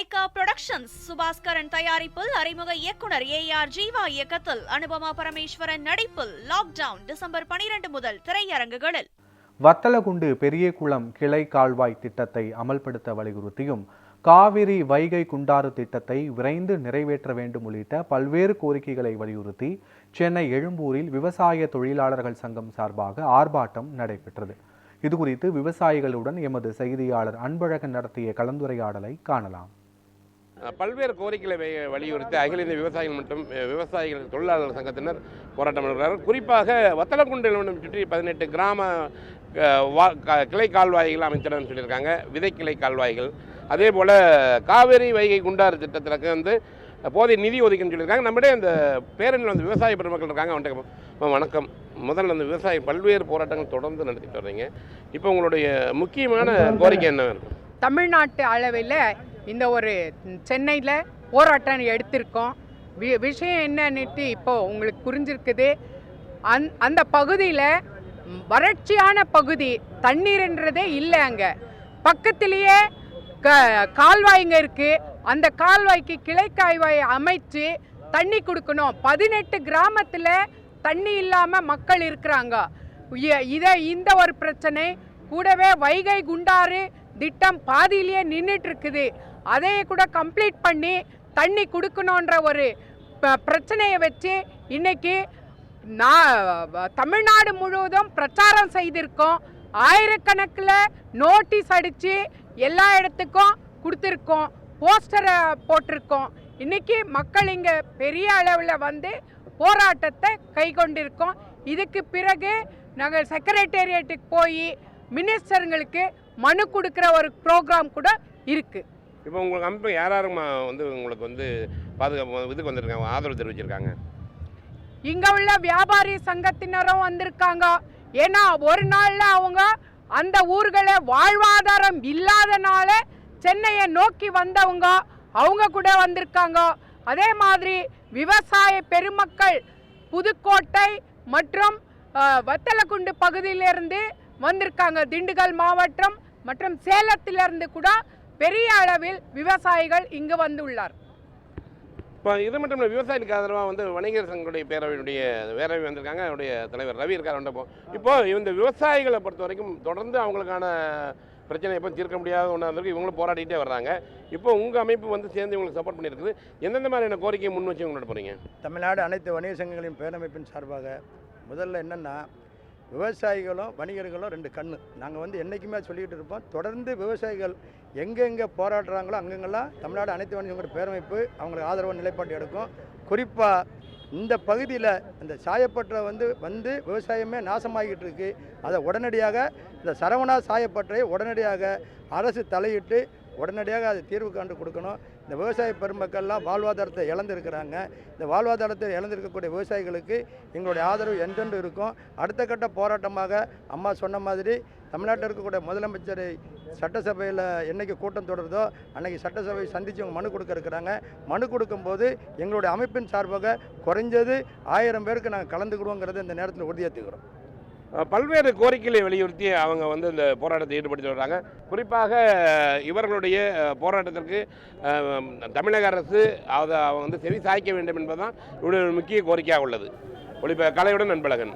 Lyca productions Subaskaran தயாரிப்பில் அறிமுக இயக்குனர் ஏஆர் ஜீவா இயக்கத்தில் அனுபமா பரமேஸ்வரன் நடிப்பில் லாக்டவுன் டிசம்பர் 12 முதல் திரையரங்குகளில். வத்தலகுண்டு பெரியகுளம் கிளை கால்வாய் திட்டத்தை அமல்படுத்த வலியுறுத்தியும் காவிரி வைகை குண்டாறு திட்டத்தை விரைந்து நிறைவேற்ற வேண்டும் உள்ளிட்ட பல்வேறு கோரிக்கைகளை வலியுறுத்தி சென்னை எழும்பூரில் விவசாய தொழிலாளர்கள் சங்கம் சார்பாக ஆர்ப்பாட்டம் நடைபெற்றது. இதுகுறித்து விவசாயிகளுடன் எமது செய்தியாளர் அன்பழகன் நடத்திய கலந்துரையாடலை காணலாம். பல்வேறு கோரிக்கைகளை வலியுறுத்தி அகில இந்திய விவசாயிகள் மற்றும் விவசாயிகள் தொழிலாளர்கள் சங்கத்தினர் போராட்டம் நடத்துகிறார்கள். குறிப்பாக வத்தலகுண்டு சுற்றி 18 கிராம கிளை கால்வாய்கள் அமைச்சிடன்னு சொல்லியிருக்காங்க, விதை கிளை கால்வாய்கள். அதே போல் காவிரி வைகை குண்டாறு திட்டத்திற்கு வந்து போதிய நிதி ஒதுக்குன்னு சொல்லியிருக்காங்க. நம்மிடையே இந்த பேரணியில் வந்து விவசாய பெருமக்கள் இருக்காங்க. அவன்கிட்ட வணக்கம். முதல்ல அந்த விவசாய பல்வேறு போராட்டங்கள் தொடர்ந்து நடத்திட்டு வர்றீங்க. இப்போ உங்களுடைய முக்கியமான கோரிக்கை என்ன இருக்கும்? தமிழ்நாட்டு அளவில் இந்த ஒரு சென்னையில் போராட்டம் எடுத்திருக்கோம். விஷயம் என்னன்னுட்டு இப்போது உங்களுக்கு புரிஞ்சிருக்குது. அந்த பகுதியில் வறட்சியான பகுதி, தண்ணீர்ன்றதே இல்லை. அங்கே பக்கத்திலேயே கால்வாய்ங்க இருக்குது. அந்த கால்வாய்க்கு கிளை கால்வாய் அமைச்சு தண்ணி கொடுக்கணும். 18 கிராமத்தில் தண்ணி இல்லாமல் மக்கள் இருக்கிறாங்க. இந்த ஒரு பிரச்சனை. கூடவே வைகை குண்டாறு திட்டம் பாதியிலேயே நின்றுட்டு இருக்குது. அதையே கூட கம்ப்ளீட் பண்ணி தண்ணி கொடுக்கணுன்ற ஒரு பிரச்சனையை வச்சு இன்னைக்கு தமிழ்நாடு முழுவதும் பிரச்சாரம் செய்திருக்கோம். ஆயிரக்கணக்கில் நோட்டீஸ் அடித்து எல்லா இடத்துக்கும் கொடுத்துருக்கோம், போஸ்டரை போட்டிருக்கோம். இன்னைக்கு மக்கள் இங்கே பெரிய அளவில் வந்து போராட்டத்தை கை கொண்டிருக்கோம். இதுக்கு பிறகு நாங்கள் செக்ரட்டேரியட்டுக்கு போய் மினிஸ்டருங்களுக்கு மனு கொடுக்குற ஒரு ப்ரோக்ராம் கூட இருக்குது. இப்போ உங்களுக்கு அமைப்பு யாரும் வந்து உங்களுக்கு வந்து பாதுகாப்பு இதுக்கு வந்துருக்காங்க, ஆதரவு தெரிவிச்சிருக்காங்க? இங்கே உள்ள வியாபாரி சங்கத்தினரும் வந்திருக்காங்க. ஏன்னா ஒரு நாளில் அவங்க அந்த ஊர்களை வாழ்வாதாரம் இல்லாதனால சென்னையை நோக்கி வந்தவங்க அவங்க கூட வந்திருக்காங்க. அதே மாதிரி விவசாய பெருமக்கள் புதுக்கோட்டை மற்றும் வத்தலகுண்டு பகுதியிலிருந்து வந்திருக்காங்க. திண்டுக்கல் மாவட்டம் மற்றும் சேலத்திலிருந்து கூட பெரிய அளவில் விவசாயிகள் இங்கு வந்துள்ளார். இப்போ இது மட்டும் இல்லை, விவசாயிகளுக்கு ஆதரவாக வந்து வணிகர் சங்கங்களுடைய பேரவையுடைய பேரவை வந்திருக்காங்க. அவருடைய தலைவர் ரவி இருக்கார். இப்போ இந்த விவசாயிகளை பொறுத்த வரைக்கும் தொடர்ந்து அவங்களுக்கான பிரச்சனை எப்போ தீர்க்க முடியாத ஒன்றா இருந்திருக்கு. இவங்களும் போராடிட்டே வர்றாங்க. இப்போ உங்கள் அமைப்பு வந்து சேர்ந்து இவங்களுக்கு சப்போர்ட் பண்ணியிருக்குது. எந்தெந்த மாதிரியான கோரிக்கையை முன் வச்சு உங்களோட போகிறீங்க? தமிழ்நாடு அனைத்து வணிக சங்கங்களின் பேரமைப்பின் சார்பாக முதல்ல என்னென்னா, விவசாயிகளும் வணிகர்களும் 2 கண்ணு. நாங்கள் வந்து என்றைக்குமே சொல்லிக்கிட்டு இருப்போம். தொடர்ந்து விவசாயிகள் எங்கெங்கே போராடுறாங்களோ அங்கெங்கெல்லாம் தமிழ்நாடு அனைத்து வணிக சங்க பேரமைப்பு அவங்களுக்கு ஆதரவு நிலைப்பாடு எடுக்கும். குறிப்பாக இந்த பகுதியில் இந்த சாயப்பட்டறை வந்து விவசாயமே நாசமாகிட்டு இருக்கு. அதை உடனடியாக இந்த சரவணா சாயப்பட்டறை உடனடியாக அரசு தலையிட்டு உடனடியாக அது தீர்வு காண்டு கொடுக்கணும். இந்த விவசாய பெருமக்கள்லாம் வாழ்வாதாரத்தை இழந்திருக்கிறாங்க. இந்த வாழ்வாதாரத்தை இழந்திருக்கக்கூடிய விவசாயிகளுக்கு எங்களுடைய ஆதரவு என்றென்று இருக்கும். அடுத்த கட்ட போராட்டமாக அம்மா சொன்ன மாதிரி தமிழ்நாட்டில் இருக்கக்கூடிய முதலமைச்சரை சட்டசபையில் என்றைக்கு கூட்டம் தொடருதோ அன்றைக்கி சட்டசபை சந்தித்து அவங்க மனு கொடுக்க இருக்கிறாங்க. மனு கொடுக்கும்போது எங்களுடைய அமைப்பின் சார்பாக குறைஞ்சது 1000 பேருக்கு நாங்கள் கலந்துக்கிடுவோங்கிறத இந்த நேரத்தில் உறுதியேற்றுக்கிறோம். பல்வேறு கோரிக்கைகளை வலியுறுத்தி அவங்க வந்து இந்த போராட்டத்தை ஈடுபடுத்தி வர்றாங்க. குறிப்பாக இவர்களுடைய போராட்டத்திற்கு தமிழக அரசு அதை அவங்க வந்து செவி சாய்க்க வேண்டும் என்பதுதான் இவருடைய முக்கிய கோரிக்கையாக உள்ளது. கலையுடன் அன்பழகன்.